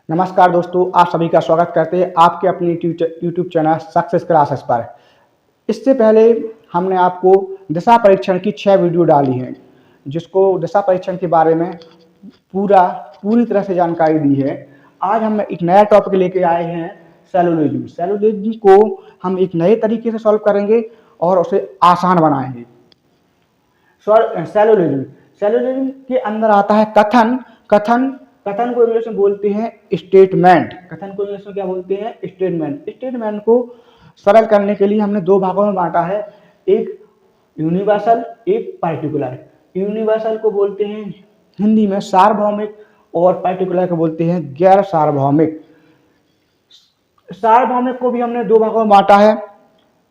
नमस्कार दोस्तों, आप सभी का स्वागत करते हैं आपके अपने यूट्यूब चैनल सक्सेस क्लासेस पर। इससे पहले हमने आपको दिशा परीक्षण की 6 वीडियो डाली हैं, जिसको दिशा परीक्षण के बारे में पूरी तरह से जानकारी दी है। आज हम एक नया टॉपिक लेके आए हैं, सेलोलिज्म। सेलोलिज्म को हम एक नए तरीके से सॉल्व करेंगे और उसे आसान बनाएंगे। सेलोलिज्म के अंदर आता है कथन। कथन को इंग्लिश में बोलते हैं स्टेटमेंट। कथन को इंग्लिश में क्या बोलते हैं? स्टेटमेंट। स्टेटमेंट को सरल करने के लिए हमने दो भागों में बांटा है, एक यूनिवर्सल, एक पार्टिकुलर। यूनिवर्सल को बोलते हैं हिंदी में सार्वभौमिक और पार्टिकुलर को बोलते हैं गैर सार्वभौमिक। सार्वभौमिक को भी हमने दो भागों में बांटा है,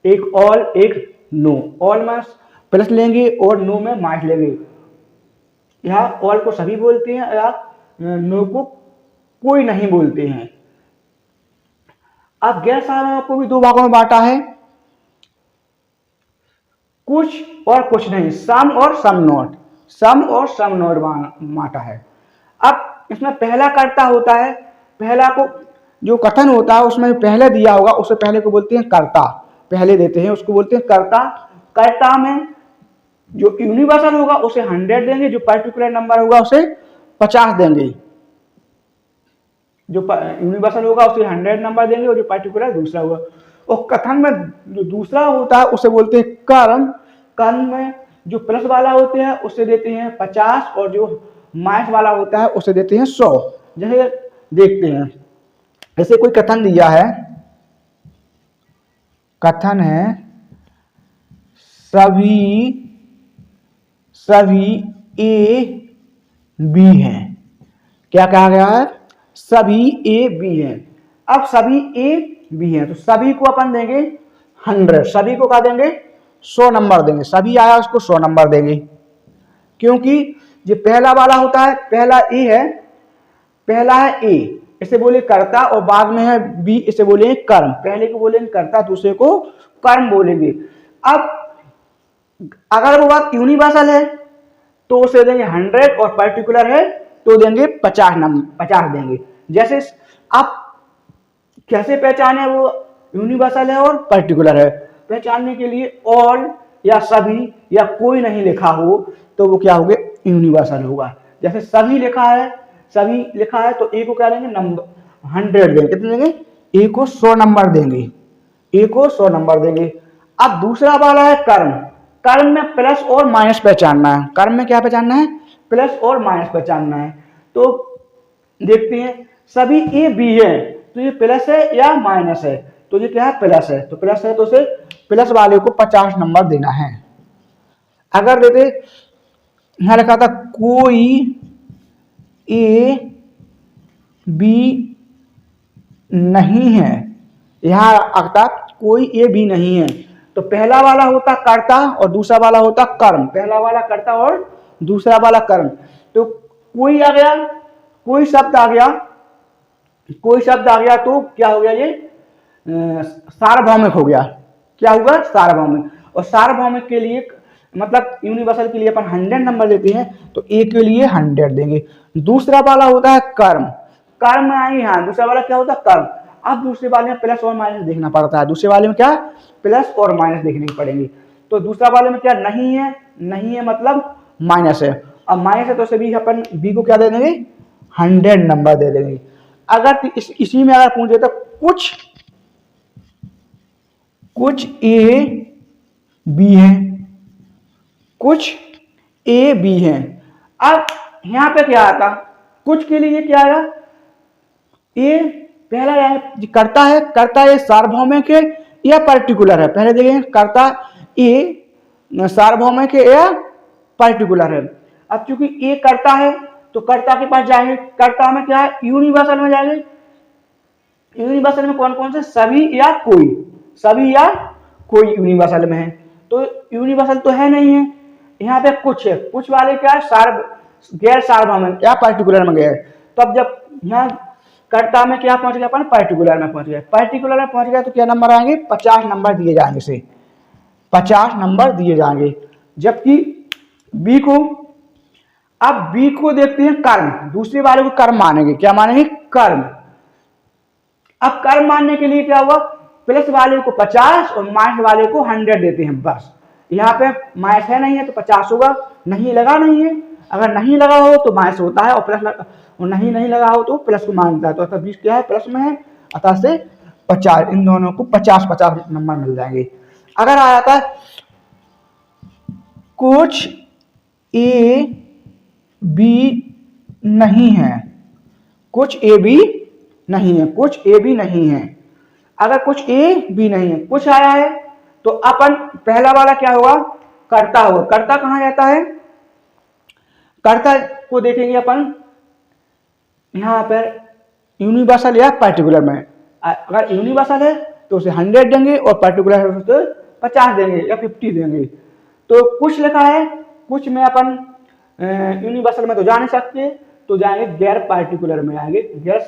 एक ऑल, एक नो। ऑल में प्लस लेंगे और नो में माइनस लेंगे। यहाँ ऑल को सभी बोलते हैं या नो को कोई नहीं बोलते हैं। अब गैर सार्वभौमिक को भी दो भागों में बांटा है, कुछ और कुछ नहीं, सम और सम नॉट। सम और सम नॉट बांटा है। अब इसमें पहला कर्ता होता है, पहला को जो कथन होता है उसमें पहले दिया होगा उसे पहले को बोलते हैं कर्ता। पहले देते हैं उसको बोलते हैं कर्ता। कर्ता में जो यूनिवर्सल होगा उसे 100 देंगे, जो पार्टिकुलर नंबर होगा उसे 50 देंगे। जो यूनिवर्सल होगा उसे 100 नंबर देंगे और जो पार्टिकुलर दूसरा होगा। और कथन में जो दूसरा होता है उसे बोलते हैं कर्म। कर्म में जो प्लस वाला होते हैं उसे देते हैं 50 और जो माइनस वाला होता है उसे देते हैं 100। जैसे देखते हैं, ऐसे कोई कथन दिया है, कथन है सभी ए बी हैं। क्या कहा गया है? सभी ए बी हैं। अब सभी ए बी हैं तो सभी को अपन देंगे 100। सभी को क्या देंगे? 100 नंबर देंगे। सभी आया उसको 100 नंबर देंगे, क्योंकि जो पहला वाला होता है, पहला ए है, पहला है ए, इसे बोले कर्ता, और बाद में है बी, इसे बोलेंगे कर्म। पहले को बोलेंगे कर्ता, दूसरे को कर्म बोलेंगे। अब अगर वो बात यूनिवर्सल है तो उसे देंगे 100 और पार्टिकुलर है तो देंगे 50 देंगे। जैसे आप कैसे पहचाने वो यूनिवर्सल है और पर्टिकुलर है? पहचानने के लिए ऑल या सभी या कोई नहीं लिखा हो तो वो क्या होगा? यूनिवर्सल होगा। जैसे सभी लिखा है तो ए को क्या देंगे? नंबर 100 देंगे। कितने देंगे? ए को 100 नंबर देंगे। ए को 100 नंबर देंगे। अब दूसरा वाला है कर्म। कर्म में प्लस और माइनस पहचानना है। कर्म में क्या पहचानना है? प्लस और माइनस पहचानना है। तो देखते हैं, सभी ए बी है तो ये प्लस है या माइनस है? तो ये क्या है? प्लस है। तो प्लस है तो उसे प्लस वाले को 50 नंबर देना है। अगर देते यहां लिखा था कोई ए बी नहीं है, यहां आता कोई ए बी नहीं है तो पहला वाला होता कर्ता और दूसरा वाला होता कर्म। पहला वाला कर्ता और दूसरा वाला कर्म। तो कोई आ गया, कोई शब्द आ गया तो क्या हो गया? ये सार्वभौमिक हो गया। क्या होगा? सार्वभौमिक। और सार्वभौमिक के लिए मतलब यूनिवर्सल के लिए अपन 100 नंबर देते हैं तो ए के लिए 100 देंगे। दूसरा वाला होता है कर्म। कर्म में आई, हाँ, दूसरा वाला क्या होता है? कर्म। अब दूसरे वाले में प्लस और माइनस देखना पड़ता है। दूसरे वाले में क्या? प्लस और माइनस देखने पड़ेंगे। तो दूसरा वाले में क्या? नहीं है मतलब माइनस है। अब माइनस है तो सभी अपन बी को क्या दे देंगे? 100 नंबर दे देंगे। अगर इसी में अगर पूछे तो कुछ ए बी है, कुछ ए बी है। अब यहां पे क्या आता? कुछ के लिए क्या आया? ए पहला कर्ता है। कर्ता ये सार्वभौमिक है या पर्टिकुलर है? पहले देखेंगे कर्ता ए सार्वभौमिक है या पर्टिकुलर है। अब चूंकि ए कर्ता है तो कर्ता के पास जाएंगे। कर्ता में क्या है? यूनिवर्सल में जाएंगे। यूनिवर्सल में कौन कौन से? सभी या कोई यूनिवर्सल में है। तो यूनिवर्सल तो है नहीं है, यहाँ पे कुछ है। कुछ वाले क्या है? गैर सार्वभौमिक या पर्टिकुलर में गए। तो अब जब यहाँ कर्ता में क्या पहुंच गया अपन? पर्टिकुलर में पहुंच गए। पर्टिकुलर में पहुंच गया तो क्या नंबर आएंगे? 50 नंबर दिए जाएंगे। से 50 नंबर दिए जाएंगे। जबकि बी को, अब बी को देखते हैं कर्म। दूसरे वाले को कर्म मानेंगे। क्या मानेंगे? कर्म। अब कर्म मानने के लिए क्या हुआ, प्लस वाले को 50 और माइनस वाले को 100 देते हैं बस। यहाँ पे माइनस है नहीं है तो 50 होगा, नहीं लगा नहीं है, अगर नहीं लगा हो तो माइनस होता है और प्लस और नहीं लगा हो तो प्लस को मानता है। तो अतः 20 क्या है, प्लस में है, अतः से 50, इन दोनों को 50-50 नंबर मिल जाएंगे। अगर आ जाता है कुछ ए बी नहीं है, कुछ ए बी नहीं है, कुछ ए बी नहीं है, अगर कुछ ए बी नहीं है, कुछ आया है तो अपन पहला वाला क्या होगा, कर्ता होगा। कर्ता कहाँ जाता है, कर्ता को देखेंगे अपन यहाँ पर यूनिवर्सल या पर्टिकुलर में। अगर यूनिवर्सल है तो उसे 100 देंगे और पर्टिकुलर है तो 50 देंगे या 50 देंगे। तो कुछ लिखा है, कुछ में अपन यूनिवर्सल में तो जा नहीं सकते, तो जाएंगे गैर पार्टिकुलर में, आएंगे गैर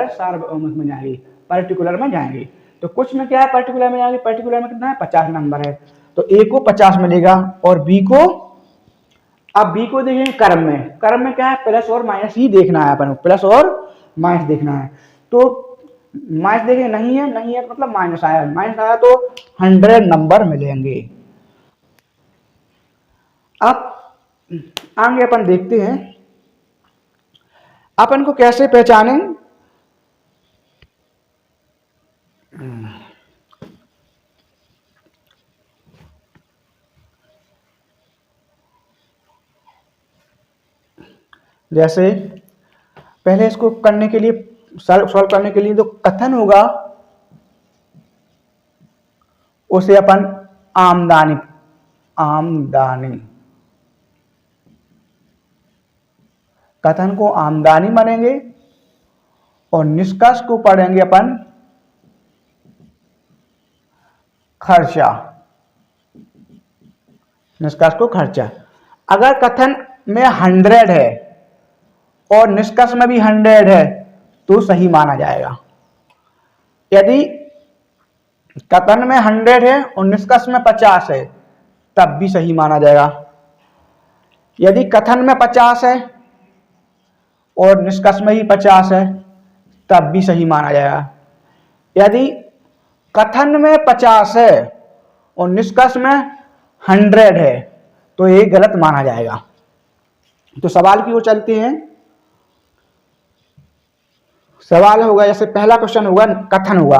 सार्वभौमिक में जाएंगे, पर्टिकुलर में जाएंगे। तो कुछ में क्या है, पर्टिकुलर में जाएंगे, पर्टिकुलर में कितना है, 50 नंबर है, तो ए को 50 मिलेगा और बी को, अब बी को देखेंगे कर्म में। कर्म में क्या है, प्लस और माइनस ही देखना है अपन को, प्लस और माइनस देखना है। तो माइनस देखेंगे, नहीं है, नहीं है मतलब माइनस आया, माइनस आया तो 100 नंबर मिलेंगे। अब आगे अपन देखते हैं अपन को कैसे पहचानें, जैसे पहले इसको करने के लिए, सॉल्व करने के लिए जो कथन होगा उसे अपन आमदनी कथन को आमदनी मानेंगे और निष्कर्ष को पढ़ेंगे अपन खर्चा, निष्कर्ष को खर्चा। अगर कथन में 100 है और निष्कर्ष में भी 100 है तो सही माना जाएगा। यदि कथन में 100 है और निष्कर्ष में 50 है तब भी सही माना जाएगा। यदि कथन में 50 है और निष्कर्ष में ही 50 है तब भी सही माना जाएगा। यदि कथन में 50 है और निष्कर्ष में 100 है तो ये गलत माना जाएगा। तो सवाल की ओर चलते हैं। सवाल होगा, जैसे पहला क्वेश्चन होगा, कथन होगा।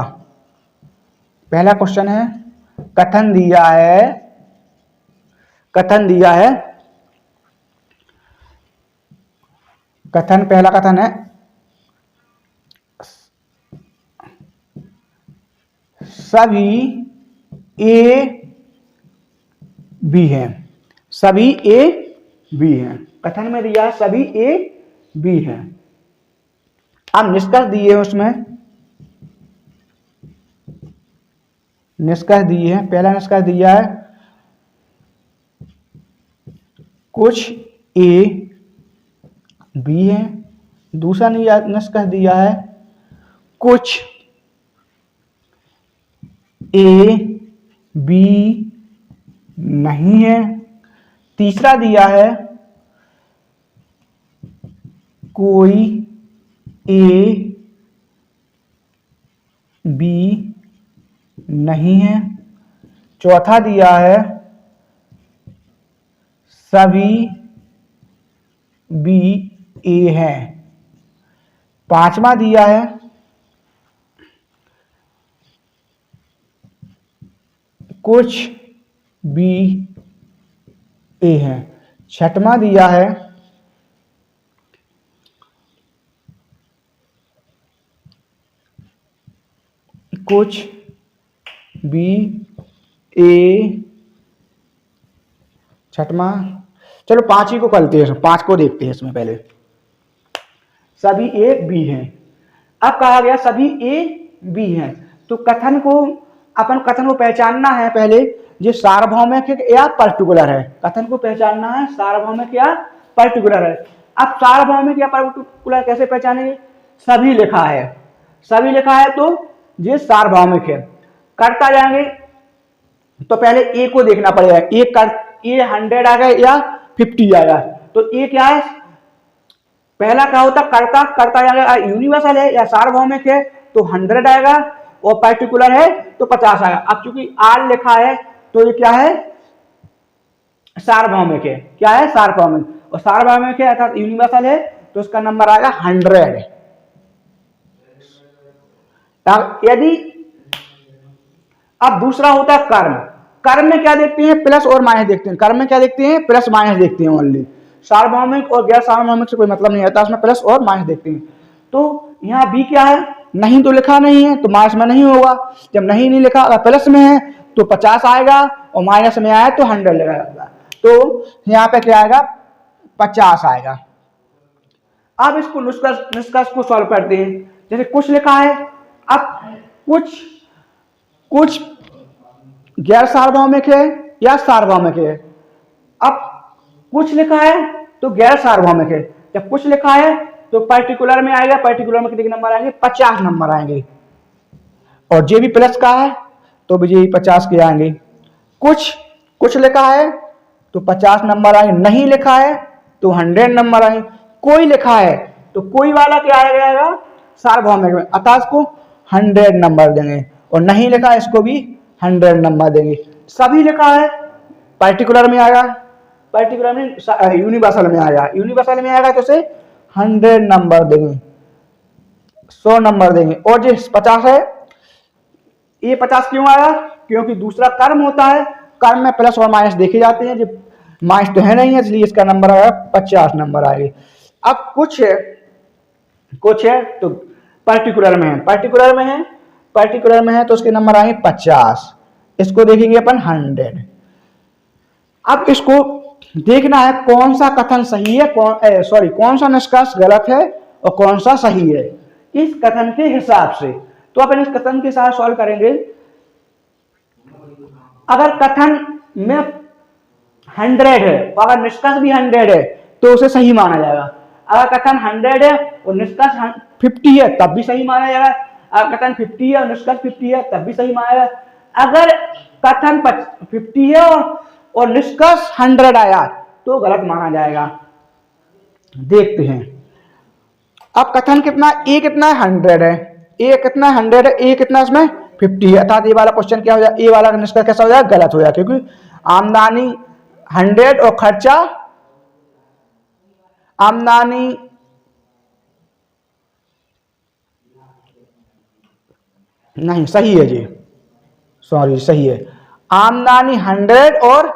पहला क्वेश्चन है, कथन दिया है, कथन पहला कथन है, सभी ए बी हैं, सभी ए बी हैं। कथन में दिया सभी ए बी हैं। अब निष्कर्ष दिए, उसमें निष्कर्ष दिए हैं। पहला निष्कर्ष दिया है कुछ ए बी है। दूसरा निष्कर्ष दिया है कुछ ए बी नहीं है। तीसरा दिया है कोई ए बी नहीं है। चौथा दिया है सभी बी ए है। पांचवा दिया है कुछ बी ए है। छठवां दिया है कुछ बी ए, छठवां, चलो 5 ही को करते हैं, 5 को देखते हैं इसमें पहले। सभी ए बी हैं। अब कहा गया सभी ए बी हैं, तो कथन को, अपन कथन को पहचानना है पहले, ये सार्वभौमिक या पर्टिकुलर है। कथन को पहचानना है सार्वभौमिक या पर्टिकुलर है। अब सार्वभौमिक या पर्टिकुलर कैसे पहचानेंगे, सभी लिखा है, सभी लिखा है तो ये सार्वभौमिक है। करता जाएंगे तो पहले ए को देखना पड़ेगा, ए 100 आ गया या 50 आएगा, तो ए क्या है, पहला क्या होता, करता जाएगा यूनिवर्सल है या सार्वभौमिक है, तो 100 आएगा, और पर्टिकुलर है तो 50 आएगा। अब चूंकि आर लिखा है तो ये क्या है, सार्वभौमिक है। क्या है, सार्वभौमिक, और सार्वभौमिक है अर्थात यूनिवर्सल है, तो उसका नंबर आएगा 100। यदि अब दूसरा होता है कर्म। कर्म में क्या देखते हैं, प्लस और माइनस देखते हैं। कर्म में क्या देखते हैं, प्लस माइनस देखते हैं ओनली। सार्वभौमिक और गैर सार्वभौमिक से कोई मतलब नहीं आता, उसमें प्लस और माइनस देखते हैं। तो यहाँ बी क्या है, नहीं तो लिखा नहीं है तो माइनस में नहीं होगा। जब नहीं लिखा, अगर प्लस में है तो 50 आएगा, और माइनस में आया तो 100 लगाएगा। तो यहाँ पे क्या आएगा, 50 आएगा। अब इसको निष्कर्ष को सॉल्व करते हैं। जैसे कुछ लिखा है, अब कुछ गैर सार्वभौमिक है या सार्वभौमिक है। अब कुछ लिखा है तो गैर सार्वभौमिक है। जब कुछ लिखा है तो पर्टिकुलर में आएगा, पर्टिकुलर में कितने नंबर आएंगे, 50 नंबर आएंगे। और जे भी प्लस का है तो भी 50 के आएंगे। कुछ लिखा है तो 50 नंबर आएंगे, नहीं लिखा है तो 100 नंबर आएंगे। कोई लिखा है तो कोई वाला क्या आएगा, सार्वभौमिक में, अर्थात इसको 100 नंबर देंगे, और नहीं लिखा है इसको भी 100 नंबर देंगे। सभी लिखा है पर्टिकुलर में आएगा, पर्टिकुलर में यूनिवर्सल में आएगा, यूनिवर्सल में आएगा तो उसे 100 नंबर देंगे, 100 नंबर देंगे। और जो 50 है, ये 50 क्यों आया, क्योंकि दूसरा कर्म होता है, कर्म में प्लस और माइनस देखे जाते हैं, जब माइनस तो है नहीं है, इसलिए इसका नंबर आएगा 50 नंबर आएगा। अब कुछ है तो पर्टिकुलर में है, पर्टिकुलर में है तो उसके नंबर आएंगे 50। इसको देखेंगे अपन 100। अब इसको देखना है कौन सा कथन सही है, कौन सा निष्कर्ष गलत है और कौन सा सही है, इस कथन के हिसाब से। तो अपन इस कथन के साथ सॉल्व करेंगे। अगर कथन में 100 है और अगर निष्कर्ष भी 100 है तो उसे सही माना जाएगा। अगर कथन 100 है और निष्कर्ष 50 है तब भी सही माना जाएगा। अगर कथन 50 है और निष्कर्ष 50 है तब भी सही माना जाएगा। अगर कथन 50 है और निष्कर्ष 100 आया तो गलत माना जाएगा। देखते हैं। अब कथन कितना, ए कितना है, 100 है, ए कितना है, 100 है, ए कितना इसमें 50 है, अर्थात ए वाला क्वेश्चन क्या हो जाएगा, ए वाला निष्कर्ष कैसा हो जाएगा, गलत हो जाएगा, क्योंकि आमदनी 100 और खर्चा, आमदनी नहीं, सही है जी, सॉरी सही है, आमदनी 100 और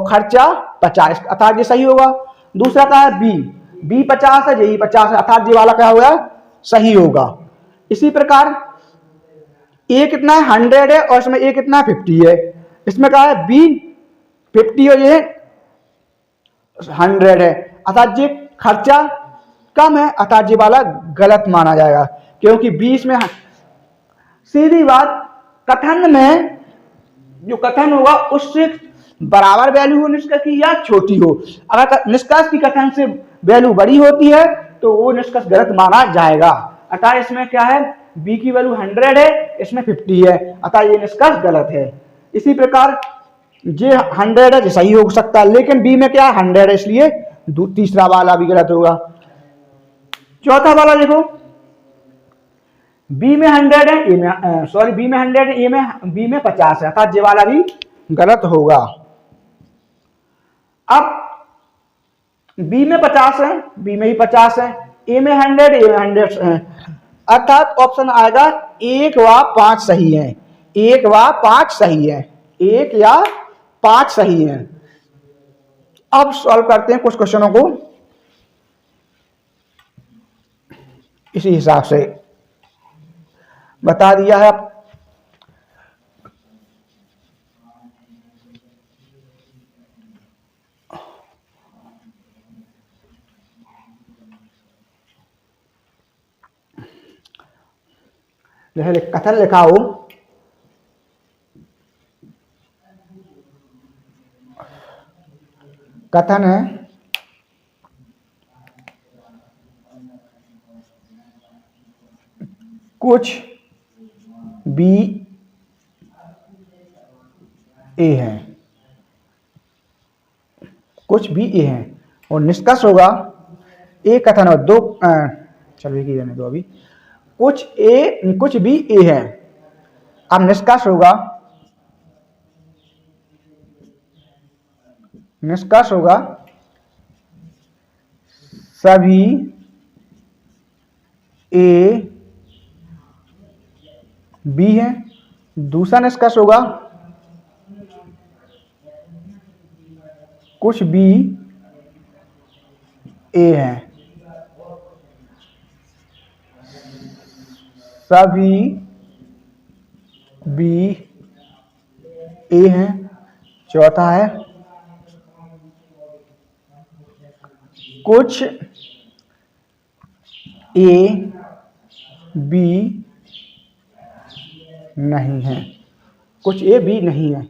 खर्चा 50, अर्थात ये सही होगा। दूसरा का है बी 50 है, जी 50 है, अर्थात ये वाला क्या होगा, सही होगा। इसी प्रकार ए कितना है, 100 है और इसमें ए कितना है, 50 है, इसमें क्या है, बी 50 और ये 100 है, अर्थात ये खर्चा कम है, अर्थात ये वाला गलत माना जाएगा, क्योंकि 20 में सीधी बात, कथन में जो कथन होगा उससे बराबर वैल्यू हो निष्कर्ष की या छोटी हो। अगर निष्कर्ष की कथन से वैल्यू बड़ी होती है तो वो निष्कर्ष गलत माना जाएगा। अतः इसमें क्या है, बी की वैल्यू 100 है, इसमें 50 है, अतः ये निष्कर्ष गलत है। इसी प्रकार ये 100 है, जो सही हो सकता है, लेकिन बी में क्या है, 100 है, इसलिए तीसरा वाला भी गलत होगा। चौथा वाला देखो, बी में 100 है, ए में सॉरी बी में 100 है, ए में बी में 50 है, अर्थात ये वाला भी गलत होगा। अब बी में 50 है, बी में ही 50 है, ए में 100, ए में 100 है, अर्थात ऑप्शन आएगा 1 व 5 सही है, 1 व 5 सही है, 1 या 5 सही है। अब सॉल्व करते हैं कुछ क्वेश्चनों को इसी हिसाब से बता दिया है। जैसे कथन लिखा हो, कथन है कुछ बी ए है, कुछ भी ए है, और निष्कर्ष होगा एक कथन और दो चलो एक ही रहने दो अभी। कुछ भी ए है। अब निष्कर्ष होगा सभी ए बी है। दूसरा निष्कर्ष होगा कुछ बी ए है। सभी बी ए हैं। चौथा है कुछ ए बी नहीं है। कुछ ए बी नहीं है।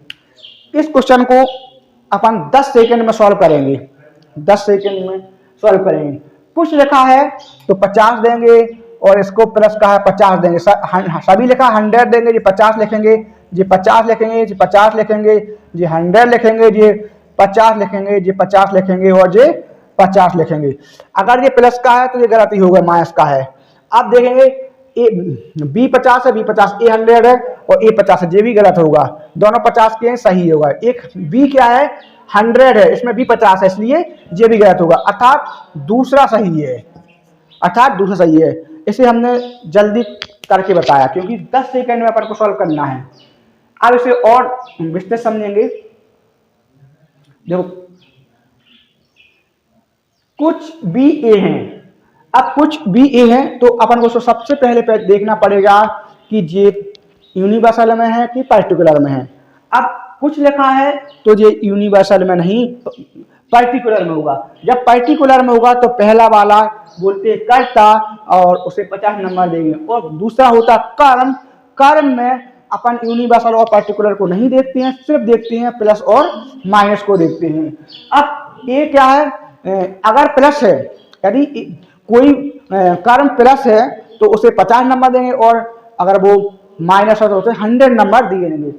इस क्वेश्चन को अपन 10 सेकंड में सॉल्व करेंगे। 10 सेकंड में सॉल्व करेंगे। कुछ लिखा है तो 50 देंगे और इसको प्लस का है 50 देंगे। सभी लिखा 100 देंगे, जी 50 लिखेंगे, जी 50 लिखेंगे, जी 50 लिखेंगे, जी 100 लिखेंगे, जी 50 लिखेंगे, जी 50 लिखेंगे और जी 50 लिखेंगे। अगर ये प्लस का है तो ये गलती होगा, माइनस का है। अब देखेंगे ए बी 50 है, बी 50, ए 100 है और ए 50 है, ये भी गलत होगा। दोनों 50 के हैं, सही होगा। एक बी क्या है 100 है, इसमें बी 50 है, इसलिए ये भी गलत होगा। अर्थात दूसरा सही है। इसे हमने जल्दी करके बताया क्योंकि 10 सेकंड में अपन को सॉल्व करना है। अब इसे और विस्तृत समझेंगे। देखो कुछ बी ए हैं। अब कुछ बी ए है तो अपन को सबसे पहले देखना पड़ेगा कि ये यूनिवर्सल में है कि पर्टिकुलर में है। अब कुछ लिखा है तो ये यूनिवर्सल में नहीं पर्टिकुलर में होगा। जब पर्टिकुलर में होगा तो पहला वाला बोलते हैं कर्ता और उसे 50 नंबर देंगे, और दूसरा होता कर्म। कर्म में अपन यूनिवर्सल और पर्टिकुलर को नहीं देखते हैं, सिर्फ देखते हैं प्लस और माइनस को देखते हैं। अब ये क्या है, अगर प्लस है, यदि कोई कर्म प्लस है तो उसे 50 नंबर देंगे और अगर वो माइनस है तो उसे 100 नंबर दिए देंगे।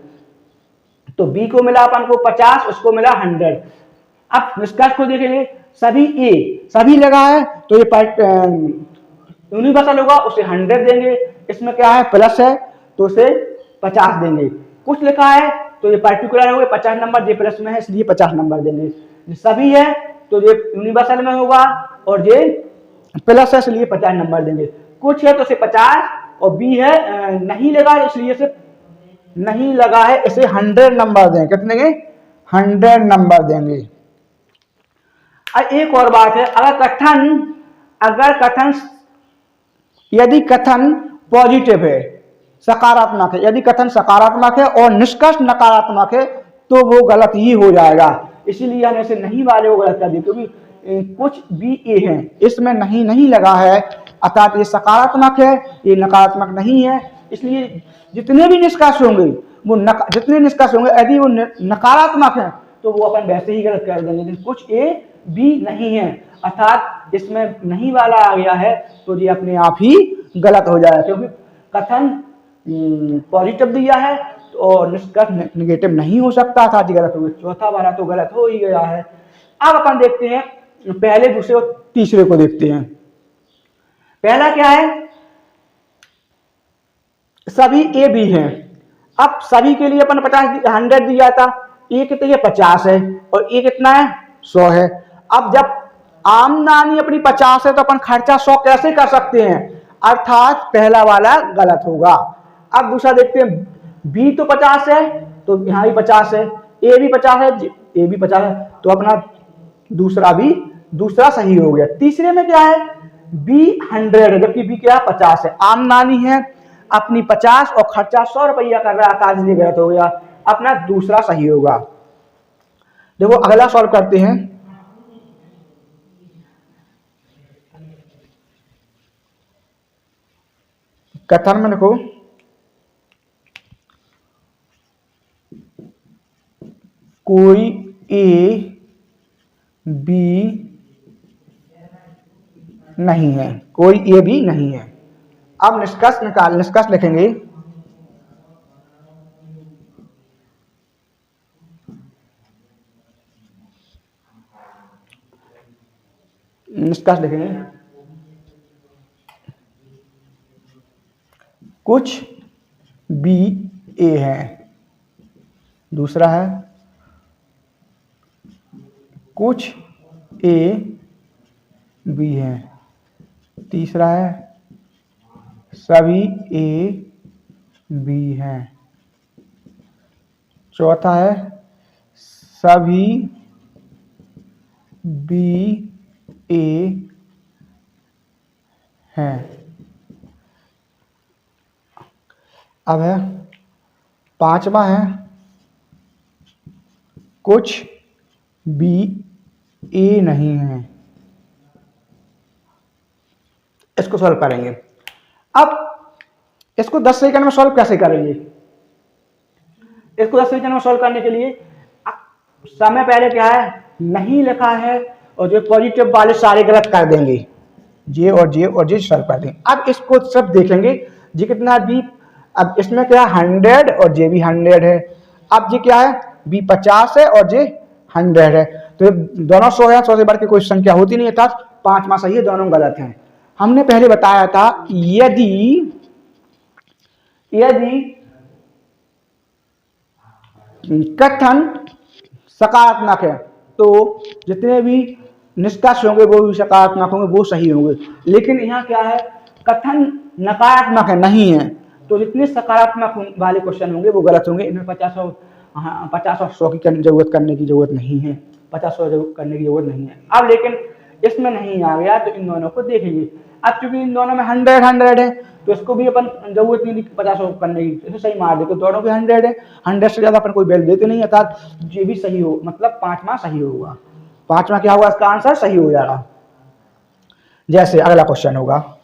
तो बी को मिला अपन को 50, उसको मिला 100। अब निष्कर्ष को देखेंगे, सभी लगा है तो ये यूनिवर्सल होगा, उसे 100 देंगे। इसमें क्या है प्लस है तो उसे 50 देंगे। कुछ लिखा है तो ये पर्टिकुलर हो गए, 50 नंबर, ये प्लस में है इसलिए 50 नंबर देंगे। सभी है तो ये यूनिवर्सल में होगा और ये प्लस है इसलिए 50 नंबर देंगे। कुछ है तो इसे 50, और बी है नहीं लगा इसलिए इसे नहीं लगा है, इसे 100 नंबर देंगे। कितने के 100 नंबर देंगे। एक और बात है, यदि कथन पॉजिटिव है, सकारात्मक है, यदि कथन सकारात्मक है और निष्कर्ष नकारात्मक है तो वो गलत ही हो जाएगा। इसीलिए हम ऐसे नहीं वाले को गलत कर दिए, क्योंकि कुछ बी ए है, इसमें नहीं लगा है, अर्थात ये सकारात्मक है, ये नकारात्मक नहीं है। इसलिए जितने भी निष्कर्ष होंगे यदि वो नकारात्मक है तो वो अपन वैसे ही गलत कर देंगे। लेकिन कुछ ए बी नहीं है, अर्थात इसमें नहीं वाला आ गया है तो ये अपने आप ही गलत हो जाएगा, क्योंकि कथन पॉजिटिव दिया है और निष्कर्ष नेगेटिव नहीं हो सकता था, जी गलत हो गया। चौथा वाला तो गलत हो ही गया है। अब अपन देखते हैं पहले, दूसरे और तीसरे को देखते हैं। पहला क्या है, सभी ए बी हैं। अब सभी के लिए अपन 100 दिया था, ए कितने 50 है और ए कितना है 100 है। अब जब आमदनी अपनी 50 है तो अपन खर्चा 100 कैसे कर सकते हैं, अर्थात पहला वाला गलत होगा। अब दूसरा देखते हैं, बी तो 50 है तो यहाँ भी 50 है, ए भी 50 है, ए भी 50 है, तो अपना दूसरा सही हो गया। तीसरे में क्या है, बी 100 है जबकि बी क्या 50 है। आमदनी है अपनी 50 और खर्चा 100 रुपया कर रहा था, इसलिए गलत हो गया, अपना दूसरा सही होगा। देखो अगला सॉल्व करते हैं। कथन में देखो, कोई ए बी नहीं है, कोई ए बी नहीं है। अब निष्कर्ष लिखेंगे। निष्कर्ष लिखेंगे, कुछ बी ए है। दूसरा है कुछ ए बी है। तीसरा है सभी ए बी हैं। चौथा है सभी बी ए हैं। अब है पांचवा है कुछ बी ए नहीं है। इसको सॉल्व करेंगे। अब इसको 10 सेकंड में सॉल्व कैसे करेंगे? इसको 10 सेकंड में सॉल्व करने के लिए समय पहले क्या है, नहीं लिखा है, और जो पॉजिटिव वाले सारे गलत कर देंगे, जे और जे सॉल्व कर देंगे। अब इसको सब देखेंगे जी कितना बी, अब इसमें क्या है 100 और जे भी 100 है। अब जी क्या है बी 50 है और जे 100 है, तो दोनों 100 है, 100 से बढ़ के कोई संख्या होती नहीं है, था पांचवा सही है, दोनों गलत हैं। हमने पहले बताया था यदि कथन सकारात्मक है तो जितने भी निष्कर्ष होंगे वो भी सकारात्मक होंगे, वो सही होंगे। लेकिन यहाँ क्या है, कथन नकारात्मक है, नहीं है, तो जितने सकारात्मक वाले क्वेश्चन होंगे वो गलत होंगे। इनमें 50 और 100 की जरूरत करने की जरूरत नहीं है, 50 और करने की जरूरत नहीं है। अब लेकिन इसमें नहीं आ गया तो इन दोनों को देखेंगे। अब चूंकि इन दोनों में 100 है तो इसको भी अपन जरूरत नहीं 50 करने की, इसे सही मार देते, दोनों के 100 है, 100 से ज्यादा अपन कोई वैल्यू देते नहीं, अर्थात ये भी सही हो, मतलब पांचवा सही होगा। पांचवा क्या होगा, इसका आंसर सही हो जाएगा। जैसे अगला क्वेश्चन होगा,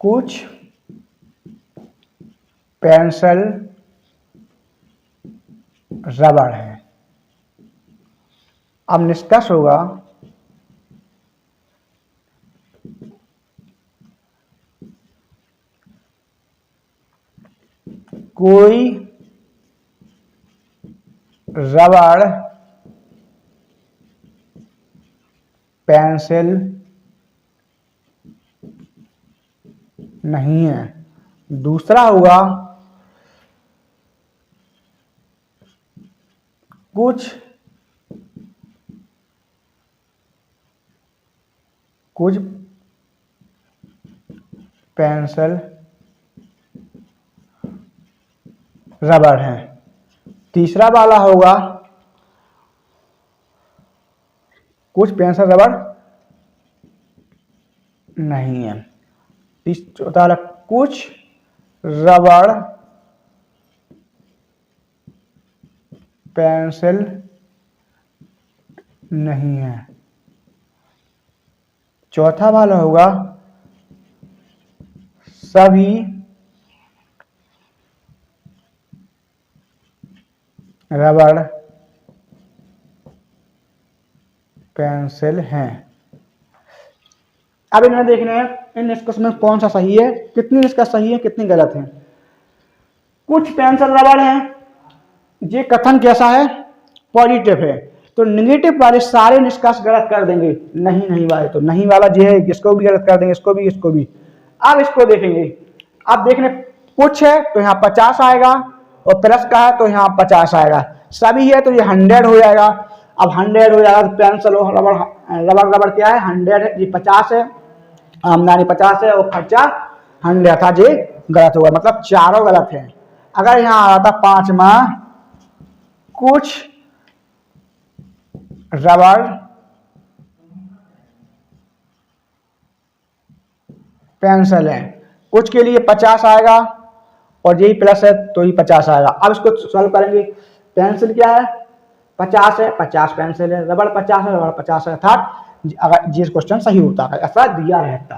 कुछ पेंसिल रबड़ है। अब निष्कर्ष होगा कोई रबड़ पेंसिल नहीं है। दूसरा होगा कुछ पेंसिल रबड़ है। तीसरा वाला होगा कुछ पेंसिल रबड़ नहीं है। चौथा वाला कुछ रबड़ पेंसिल नहीं है। चौथा वाला होगा सभी रबड़ पेंसिल हैं। अब इन्हें देखना है इन निष्कर्ष में कौन सा सही है, कितनी निष्कर्ष सही है, कितनी गलत है। कुछ पेंसिल रबड़ हैं, ये कथन कैसा है, पॉजिटिव है, तो नेगेटिव वाले सारे निष्कर्ष गलत कर देंगे। नहीं वाले तो नहीं वाला जो है इसको भी गलत कर देंगे, इसको भी। अब इसको देखेंगे, अब देखने कुछ है तो यहाँ 50 आएगा, और प्लस का है तो यहाँ 50 आएगा, सभी है तो ये 100 हो जाएगा। अब 100 हो जाएगा तो पेंसिल और रबड़ क्या है 100 है, ये 50 है, आमदनी 50 है और खर्चा 100 था, ये गलत होगा, मतलब चारों गलत है। अगर यहाँ आ रहा था पांचवा कुछ रबड़ पेंसिल है, कुछ के लिए 50 आएगा और यही प्लस है तो ही 50 आएगा। अब इसको सॉल्व करेंगे। पेंसिल क्या है 50 है, 50 पेंसिल है, रबड़ 50 है, रबड़ 50 है, अर्थात अगर ये क्वेश्चन सही होता है ऐसा दिया रहता।